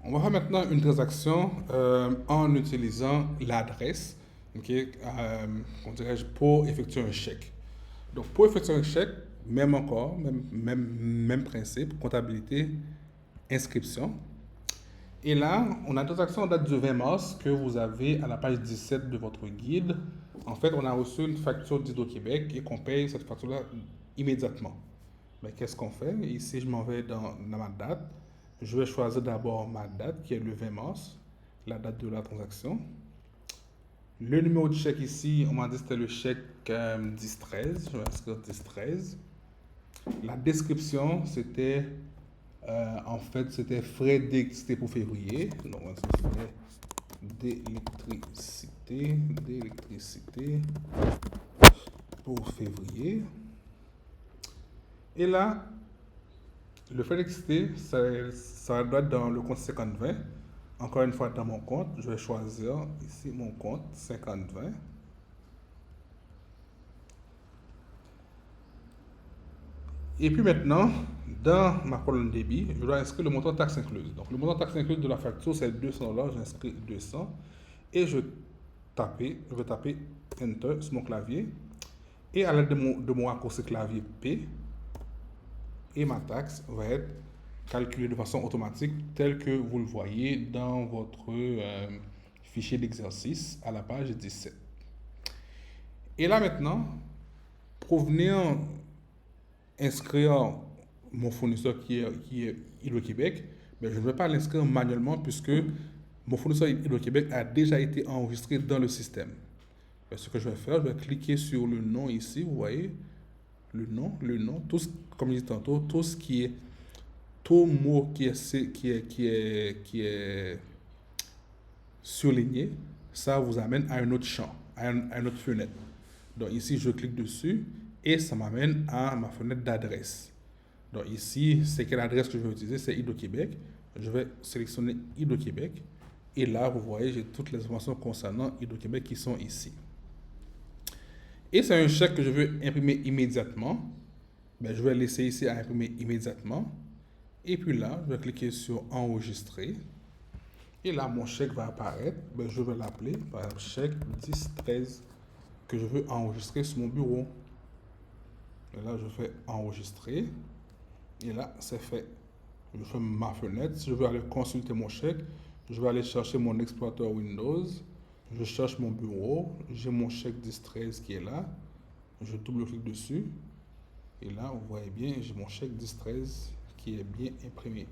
On va faire maintenant une transaction en utilisant l'adresse, ok, on dirait pour effectuer un chèque. Donc pour effectuer un chèque, même encore, même principe, comptabilité, inscription. Et là, on a une transaction en date du 20 mars que vous avez à la page 17 de votre guide. En fait, on a reçu une facture d'Hydro-Québec et qu'on paye cette facture-là immédiatement. Mais qu'est-ce qu'on fait? Ici, je m'en vais dans ma date. Je vais choisir d'abord ma date, qui est le 20 mars, la date de la transaction. Le numéro de chèque ici, on m'a dit que c'était le chèque 1013. Je vais inscrire 1013. La description, c'était en fait, c'était frais d'électricité pour février. Donc, on va dire frais d'électricité pour février. Et là, le frais d'électricité, ça doit être dans le compte 5020. Encore une fois, dans mon compte, je vais choisir ici mon compte 5020. Et puis maintenant, dans ma colonne débit, je dois inscrire le montant de taxe incluse. Donc, le montant de taxe incluse de la facture, c'est 200 $. J'inscris 200. Et je vais taper Enter sur mon clavier. Et à l'aide de mon raccourci clavier P, et ma taxe va être calculée de façon automatique telle que vous le voyez dans votre fichier d'exercice à la page 17. Et là maintenant, pour venir inscrire mon fournisseur qui est Hydro-Québec, mais je ne vais pas l'inscrire manuellement puisque mon fournisseur Hydro-Québec a déjà été enregistré dans le système. Ce que je vais faire, je vais cliquer sur le nom ici, vous voyez, le nom, comme je disais tantôt, tout mot qui est surligné, ça vous amène à un autre champ, à une autre fenêtre. Donc ici, je clique dessus et ça m'amène à ma fenêtre d'adresse. Donc ici, c'est quelle adresse que je vais utiliser? C'est Hydro-Québec. Je vais sélectionner Hydro-Québec. Et là, vous voyez, j'ai toutes les informations concernant Hydro-Québec qui sont ici. Et c'est un chèque que je veux imprimer immédiatement. Ben, je vais laisser ici à imprimer immédiatement. Et puis là, je vais cliquer sur enregistrer. Et là, mon chèque va apparaître. Ben, je vais l'appeler, par exemple, chèque 1013 que je veux enregistrer sur mon bureau. Et là, je fais enregistrer. Et là, c'est fait. Je ferme ma fenêtre. Si je veux aller consulter mon chèque, je vais aller chercher mon explorateur Windows. Je cherche mon bureau. J'ai mon chèque 1013 qui est là. Je double-clique dessus. Et là, vous voyez bien, j'ai mon chèque 1013 qui est bien imprimé.